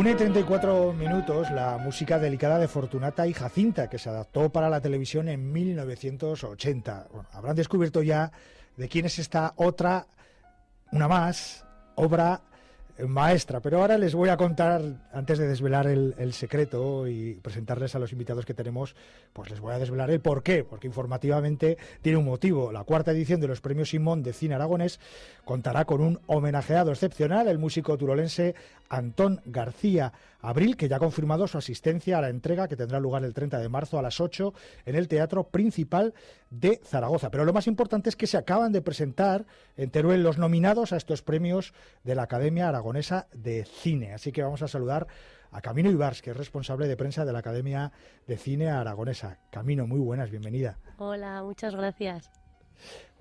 1:34, la música delicada de Fortunata y Jacinta, que se adaptó para la televisión en 1980. Bueno, habrán descubierto ya de quién es esta otra, una más, obra maestra, pero ahora les voy a contar, antes de desvelar el secreto y presentarles a los invitados que tenemos, pues les voy a desvelar el porqué, porque informativamente tiene un motivo. La cuarta edición de los Premios Simón de Cine Aragonés contará con un homenajeado excepcional, el músico turolense Antón García Abril, que ya ha confirmado su asistencia a la entrega, que tendrá lugar el 30 de marzo a las 8 en el Teatro Principal de Zaragoza. Pero lo más importante es que se acaban de presentar en Teruel los nominados a estos premios de la Academia Aragonesa de Cine. Así que vamos a saludar a Camino Ibars, que es responsable de prensa de la Academia de Cine Aragonesa. Camino, muy buenas, bienvenida. Hola, muchas gracias.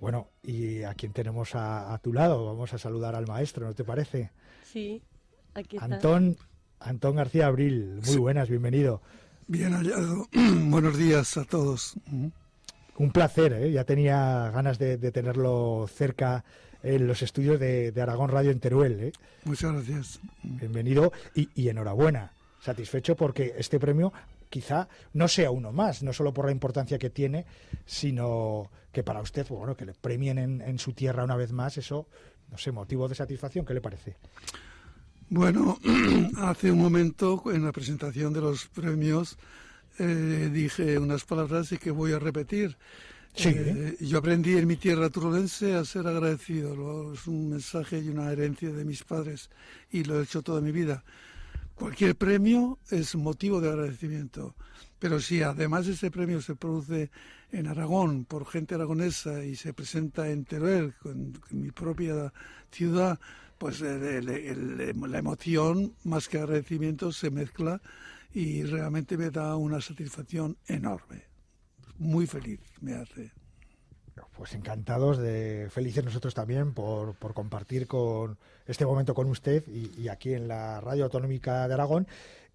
Bueno, ¿y a quién tenemos a tu lado? Vamos a saludar al maestro, ¿no te parece? Sí, aquí está. Antón García Abril, muy buenas, bienvenido. Bien hallado. Buenos días a todos. Un placer, ¿eh? Ya tenía ganas de tenerlo cerca en los estudios de Aragón Radio en Teruel, ¿eh? Muchas gracias. Bienvenido y enhorabuena. Satisfecho porque este premio quizá no sea uno más, no solo por la importancia que tiene, sino que para usted, bueno, que le premien en su tierra una vez más, eso, no sé, motivo de satisfacción, ¿qué le parece? Bueno, hace un momento en la presentación de los premios dije unas palabras y que voy a repetir. Sí. Yo aprendí en mi tierra turolense a ser agradecido. Es un mensaje y una herencia de mis padres y lo he hecho toda mi vida. Cualquier premio es motivo de agradecimiento, pero si además ese premio se produce en Aragón por gente aragonesa y se presenta en Teruel, en mi propia ciudad, pues la emoción más que agradecimiento se mezcla y realmente me da una satisfacción enorme. Muy feliz me hace. Pues encantados, felices nosotros también por compartir con este momento con usted y aquí en la Radio Autonómica de Aragón,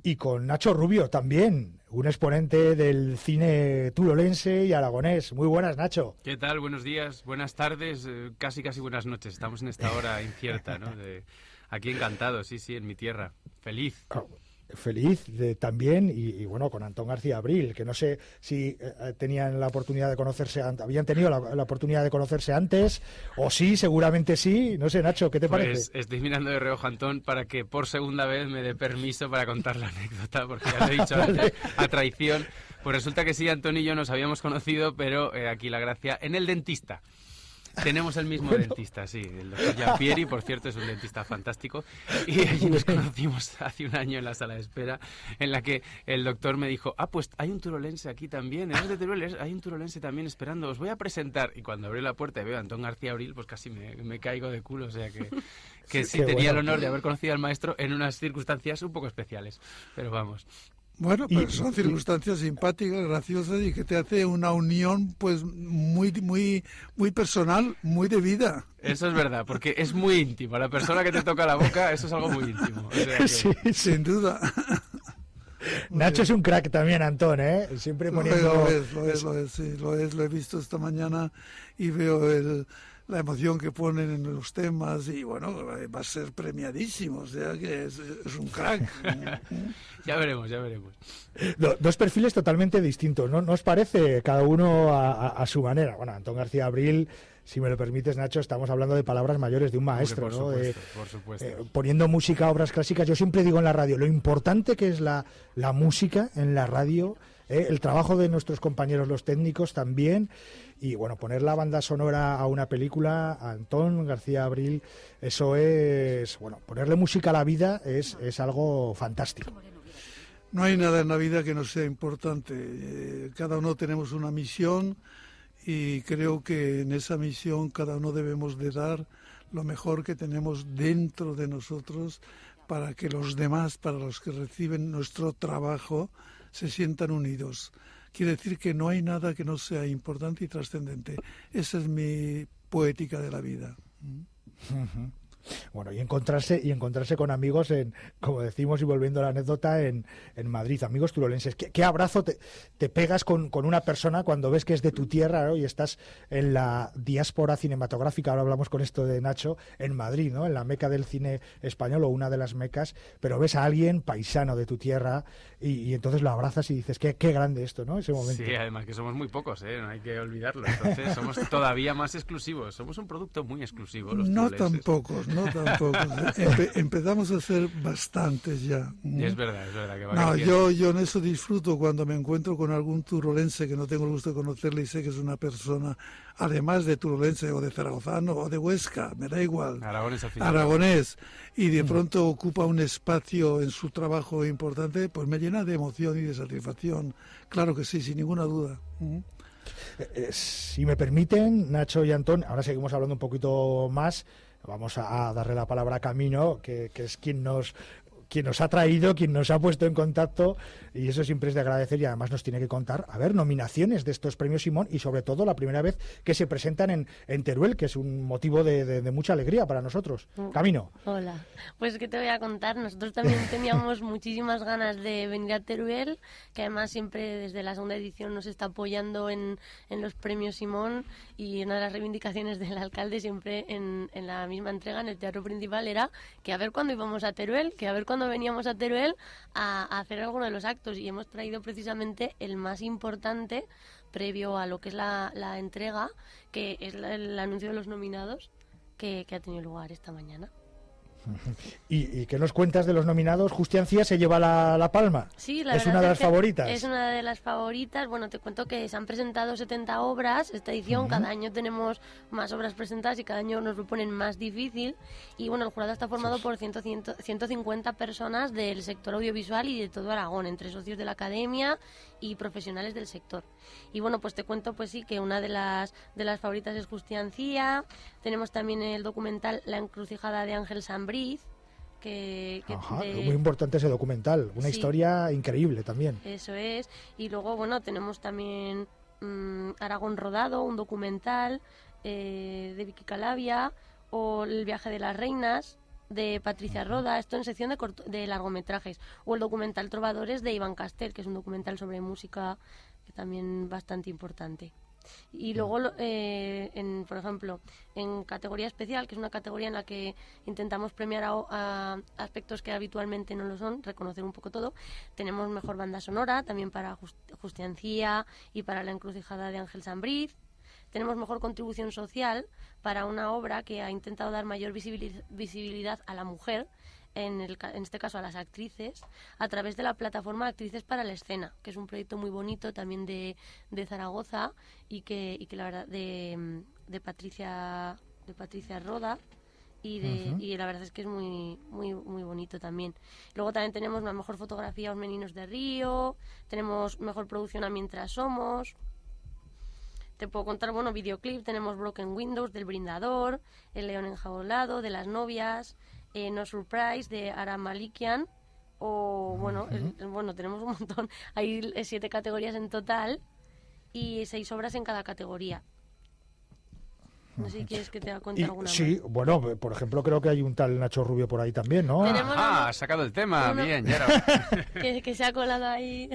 y con Nacho Rubio también, un exponente del cine turolense y aragonés. Muy buenas, Nacho. ¿Qué tal? Buenos días, buenas tardes, casi buenas noches. Estamos en esta hora incierta, ¿no? Aquí encantado, sí, en mi tierra. Feliz. Feliz también y bueno, con Antón García Abril, que no sé si tenían la oportunidad de conocerse, habían tenido la oportunidad de conocerse antes, o sí, seguramente sí. No sé, Nacho, ¿qué te parece? Estoy mirando de reojo a Antón para que por segunda vez me dé permiso para contar la anécdota, porque ya lo he dicho antes, a traición. Pues resulta que sí, Antón y yo nos habíamos conocido, pero aquí la gracia, en el dentista. Tenemos el mismo dentista, sí, el doctor Giampieri, por cierto, es un dentista fantástico, y allí nos conocimos hace un año en la sala de espera, en la que el doctor me dijo, pues hay un turolense aquí también, en de Teruel hay un turolense también esperando, os voy a presentar, y cuando abrí la puerta y veo a Antón García Abril, pues casi me caigo de culo, o sea que sí tenía el honor de haber conocido al maestro en unas circunstancias un poco especiales, pero vamos. Bueno, pues son circunstancias simpáticas, graciosas y que te hace una unión pues muy personal, muy de vida. Eso es verdad, porque es muy íntimo. La persona que te toca la boca, eso es algo muy íntimo. O sea que... Sí, sin duda. Nacho es un crack también, Antón, ¿eh? Siempre poniendo... Lo he visto esta mañana y veo la emoción que ponen en los temas y bueno, va a ser premiadísimo, o sea que es un crack. Ya veremos. Dos perfiles totalmente distintos, ¿no? ¿Nos parece? Cada uno a su manera. Bueno, Antón García Abril, si me lo permites, Nacho, estamos hablando de palabras mayores de un maestro, ¿no? Por supuesto. Poniendo música a obras clásicas. Yo siempre digo en la radio, lo importante que es la música en la radio, el trabajo de nuestros compañeros los técnicos también, y bueno, poner la banda sonora a una película, a Antón García Abril, eso es, bueno, ponerle música a la vida es algo fantástico. No hay nada en la vida que no sea importante. Cada uno tenemos una misión y creo que en esa misión cada uno debemos de dar lo mejor que tenemos dentro de nosotros para que los demás, para los que reciben nuestro trabajo, se sientan unidos. Quiere decir que no hay nada que no sea importante y trascendente. Esa es mi poética de la vida. Bueno, y encontrarse con amigos como decimos y volviendo a la anécdota, en Madrid, amigos turolenses. ¿Qué abrazo te pegas con una persona cuando ves que es de tu tierra, ¿no? Y estás en la diáspora cinematográfica, ahora hablamos con esto de Nacho, en Madrid, ¿no? En la meca del cine español o una de las mecas, pero ves a alguien paisano de tu tierra y entonces lo abrazas y dices, qué grande esto, ¿no? Ese momento. Sí, además que somos muy pocos, no hay que olvidarlo. Entonces somos todavía más exclusivos. Somos un producto muy exclusivo. Los no turolenses. tan pocos. Empezamos a ser bastantes ya. Es verdad que va No, creciendo. yo en eso disfruto cuando me encuentro con algún turolense que no tengo el gusto de conocerle y sé que es una persona, además de turolense o de zaragozano o de Huesca, me da igual, Aragones al final. aragonés, y de pronto ocupa un espacio en su trabajo importante, pues me llena de emoción y de satisfacción. Claro que sí, sin ninguna duda. Si me permiten, Nacho y Antón, ahora seguimos hablando un poquito más. Vamos a darle la palabra a Camino, que es quien nos ha traído, quien nos ha puesto en contacto, y eso siempre es de agradecer, y además nos tiene que contar, a ver, nominaciones de estos premios Simón, y sobre todo la primera vez que se presentan en Teruel, que es un motivo de mucha alegría para nosotros. Camino. Hola. Pues, ¿qué te voy a contar? Nosotros también teníamos muchísimas ganas de venir a Teruel, que además siempre desde la segunda edición nos está apoyando en los premios Simón, y una de las reivindicaciones del alcalde siempre en la misma entrega, en el teatro principal, era que a ver cuándo íbamos a Teruel, que a ver cuándo veníamos a Teruel a hacer alguno de los actos, y hemos traído precisamente el más importante previo a lo que es la entrega, que es el anuncio de los nominados que ha tenido lugar esta mañana. ¿Y qué nos cuentas de los nominados? Justi Ancía se lleva la palma. Sí, la es verdad una de las que favoritas. Es una de las favoritas. Bueno, te cuento que se han presentado 70 obras esta edición. Cada año tenemos más obras presentadas y cada año nos lo ponen más difícil. Y bueno, el jurado está formado por 150 personas del sector audiovisual y de todo Aragón, entre socios de la academia y profesionales del sector. Y bueno, pues te cuento pues sí que una de las favoritas es Justi Ancía. Tenemos también el documental La encrucijada de Ángel Sambriz, muy importante ese documental, una historia increíble también. Eso es. Y luego, bueno, tenemos también Aragón Rodado, un documental de Vicky Calavia, o El viaje de las reinas, de Patricia Roda, esto en sección de largometrajes, o el documental Trovadores de Iván Castel, que es un documental sobre música que también bastante importante. Y luego, por ejemplo, en categoría especial, que es una categoría en la que intentamos premiar a aspectos que habitualmente no lo son, reconocer un poco todo, tenemos mejor banda sonora, también para Justi Ancía y para La encrucijada de Ángel Sambriz. Tenemos mejor contribución social para una obra que ha intentado dar mayor visibilidad a la mujer, en este caso a las actrices, a través de la plataforma Actrices para la Escena, que es un proyecto muy bonito también de Zaragoza y que la verdad de Patricia Roda, y la verdad es que es muy muy muy bonito también. Luego también tenemos la mejor fotografía Os Meninos de Río, tenemos mejor producción a Mientras Somos. Te puedo contar, bueno, videoclip, tenemos Broken Windows del Brindador, El León Enjaulado de Las Novias, No Surprise de Aram Malikian, o bueno, bueno, tenemos un montón. Hay 7 categorías en total y 6 obras en cada categoría. No sé si quieres que te cuente alguna sí, más. Bueno, por ejemplo, creo que hay un tal Nacho Rubio por ahí también, ¿no? Has sacado el tema, bien, Yara. que se ha colado ahí.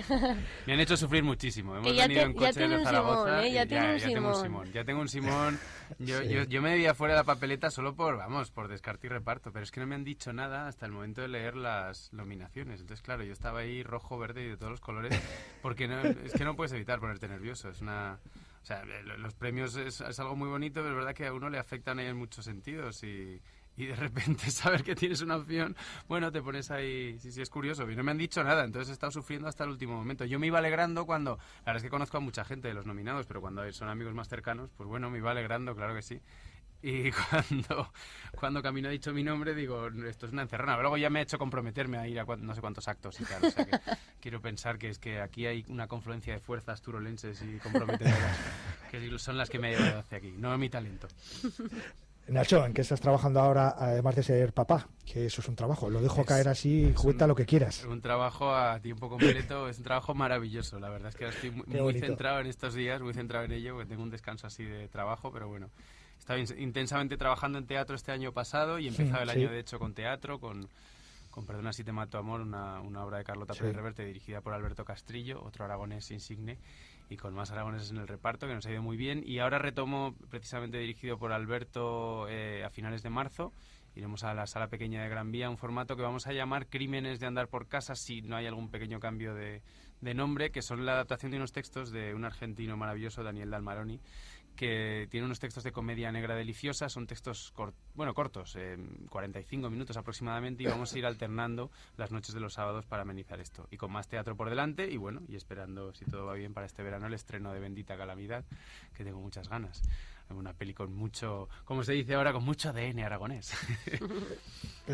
Me han hecho sufrir muchísimo. Hemos ya venido en coche tiene de un Zaragoza. Simón, Ya tengo un Simón. Ya tengo un Simón. Sí. Yo me debía fuera de la papeleta solo por descarte y reparto, pero es que no me han dicho nada hasta el momento de leer las nominaciones. Entonces, claro, yo estaba ahí rojo, verde y de todos los colores, porque es que no puedes evitar ponerte nervioso. O sea, los premios es algo muy bonito, pero es verdad que a uno le afectan ahí en muchos sentidos y de repente saber que tienes una opción, bueno, te pones ahí, sí, es curioso. Y no me han dicho nada, entonces he estado sufriendo hasta el último momento. Yo me iba alegrando cuando, la verdad es que conozco a mucha gente de los nominados, pero cuando son amigos más cercanos, pues bueno, me iba alegrando, claro que sí. Y cuando Camino ha dicho mi nombre, digo, esto es una encerrona. Luego ya me he hecho comprometerme a ir a no sé cuántos actos y tal. O sea que quiero pensar que es que aquí hay una confluencia de fuerzas turolenses y comprometedoras, que son las que me han llevado hacia aquí, no mi talento. Nacho, ¿en qué estás trabajando ahora, además de ser papá? Que eso es un trabajo. Lo dejo caer así, cuenta lo que quieras. Un trabajo a tiempo completo, es un trabajo maravilloso. La verdad es que ahora estoy muy centrado en estos días, muy centrado en ello, porque tengo un descanso así de trabajo, pero bueno, estaba intensamente trabajando en teatro este año pasado y he empezado el año, de hecho, con teatro, con Perdona si te mato amor, una obra de Carlota Pérez Reverte dirigida por Alberto Castrillo, otro aragonés insigne, y con más aragoneses en el reparto, que nos ha ido muy bien. Y ahora retomo, precisamente dirigido por Alberto, a finales de marzo. Iremos a la Sala Pequeña de Gran Vía, un formato que vamos a llamar Crímenes de andar por casa, si no hay algún pequeño cambio de nombre, que son la adaptación de unos textos de un argentino maravilloso, Daniel Dalmaroni, que tiene unos textos de comedia negra deliciosa. Son textos cortos, 45 minutos aproximadamente, y vamos a ir alternando las noches de los sábados para amenizar esto. Y con más teatro por delante, y esperando, si todo va bien, para este verano el estreno de Bendita Calamidad, que tengo muchas ganas. Una peli con mucho, como se dice ahora, con mucho ADN aragonés.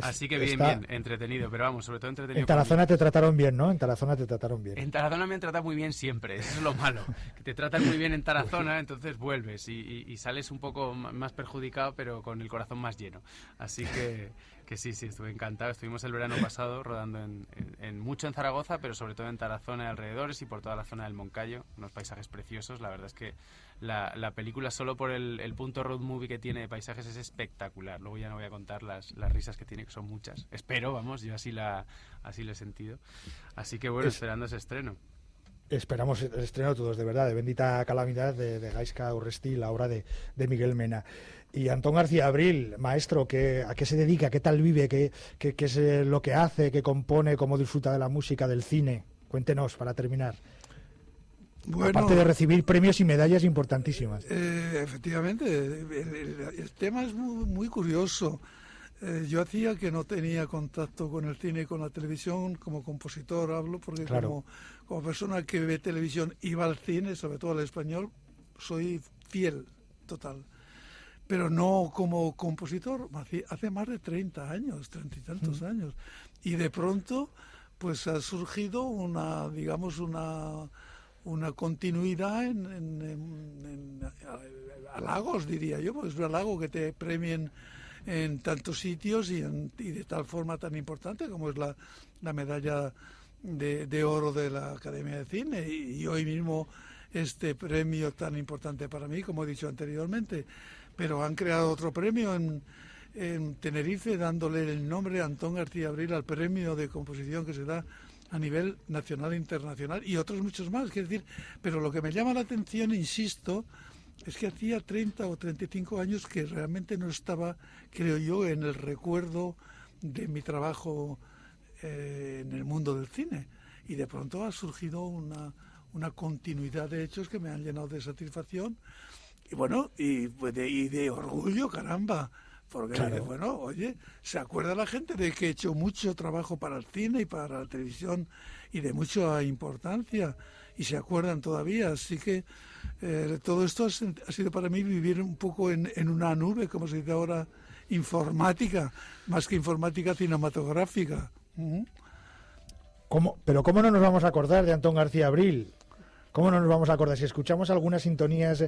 Así que bien, entretenido, pero vamos, sobre todo entretenido. En Tarazona te trataron bien, ¿no? En Tarazona te trataron bien. En Tarazona me han tratado muy bien siempre, eso es lo malo, que te tratan muy bien en Tarazona, entonces vuelves y sales un poco más perjudicado, pero con el corazón más lleno. Así que sí, estuve encantado. Estuvimos el verano pasado rodando mucho en Zaragoza, pero sobre todo en Tarazona y alrededores, y por toda la zona del Moncayo, unos paisajes preciosos. La verdad es que la película, solo por el punto road movie que tiene de paisajes, es espectacular. Luego ya no voy a contar las risas que tiene, que son muchas. Espero, vamos, yo así lo he sentido. Así que bueno, esperando ese estreno. Esperamos el estreno todos, de verdad, de Bendita Calamidad, de Gaizka Urresti, la obra de Miguel Mena. Y Antón García Abril, maestro, ¿a qué se dedica? ¿Qué tal vive? ¿Qué es lo que hace? ¿Qué compone? ¿Cómo disfruta de la música, del cine? Cuéntenos, para terminar. Bueno, aparte de recibir premios y medallas importantísimas. Efectivamente, el tema es muy, muy curioso. Yo hacía que no tenía contacto con el cine y con la televisión, como compositor hablo, porque claro, como persona que ve televisión y va al cine, sobre todo al español, soy fiel, total. Pero no como compositor, hace más de 30 años, 30 y tantos años. Y de pronto, pues ha surgido una continuidad en halagos, diría yo, porque es un halago que te premien en tantos sitios y de tal forma tan importante como es la medalla de oro de la Academia de Cine, y hoy mismo este premio tan importante para mí, como he dicho anteriormente. Pero han creado otro premio en Tenerife, dándole el nombre Antón García Abril al premio de composición que se da a nivel nacional e internacional, y otros muchos más, quiero decir. Pero lo que me llama la atención, insisto, es que hacía 30 o 35 años que realmente no estaba, creo yo, en el recuerdo de mi trabajo en el mundo del cine. Y de pronto ha surgido una continuidad de hechos que me han llenado de satisfacción. Y bueno, y de orgullo, caramba, porque claro, bueno, oye, se acuerda la gente de que he hecho mucho trabajo para el cine y para la televisión, y de mucha importancia, y se acuerdan todavía. Así que todo esto ha sido para mí vivir un poco en una nube, como se dice ahora, informática, más que informática cinematográfica. Pero ¿cómo no nos vamos a acordar de Antón García Abril? ¿Cómo no nos vamos a acordar? Si escuchamos algunas sintonías,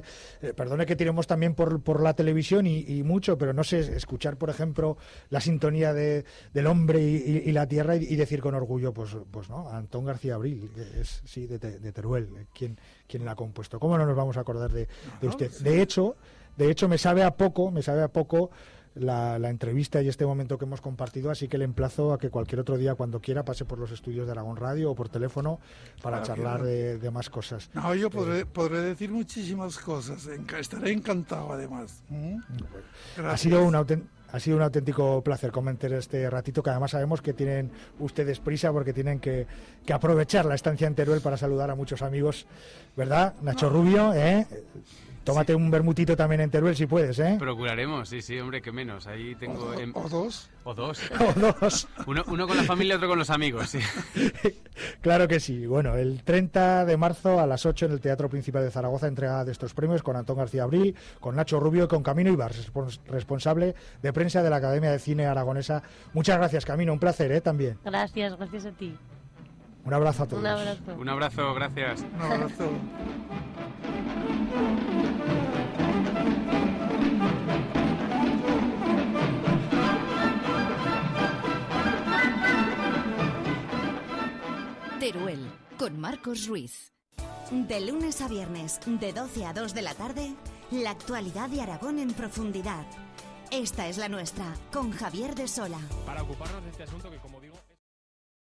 perdone que tiremos también por la televisión y mucho, pero no sé, escuchar, por ejemplo, la sintonía del hombre y la tierra, y decir con orgullo, pues no, Antón García Abril, es sí, de Teruel, quien la ha compuesto. ¿Cómo no nos vamos a acordar de usted? Sí. De hecho, me sabe a poco la entrevista y este momento que hemos compartido, así que le emplazo a que cualquier otro día, cuando quiera, pase por los estudios de Aragón Radio o por teléfono para charlar de más cosas. No, yo podré decir muchísimas cosas, estaré encantado además. Ha sido un auténtico placer comentar este ratito, que además sabemos que tienen ustedes prisa porque tienen que aprovechar la estancia en Teruel para saludar a muchos amigos, ¿verdad? Nacho Rubio, tómate un vermutito también en Teruel si puedes, ¿eh? Procuraremos, sí, hombre, que menos. Ahí tengo... O dos. O dos. Uno con la familia, otro con los amigos, sí. Claro que sí. Bueno, el 30 de marzo a las 8 en el Teatro Principal de Zaragoza, entrega de estos premios con Antón García Abril, con Nacho Rubio y con Camino Ibar, responsable de prensa de la Academia de Cine Aragonesa. Muchas gracias, Camino, un placer, también. Gracias a ti. Un abrazo a todos. Un abrazo, gracias. Un abrazo. Teruel, con Marcos Ruiz. De lunes a viernes, de 12 a 2 de la tarde, La actualidad de Aragón en profundidad. Esta es la nuestra, con Javier de Sola. Para ocuparnos de este asunto que, como digo...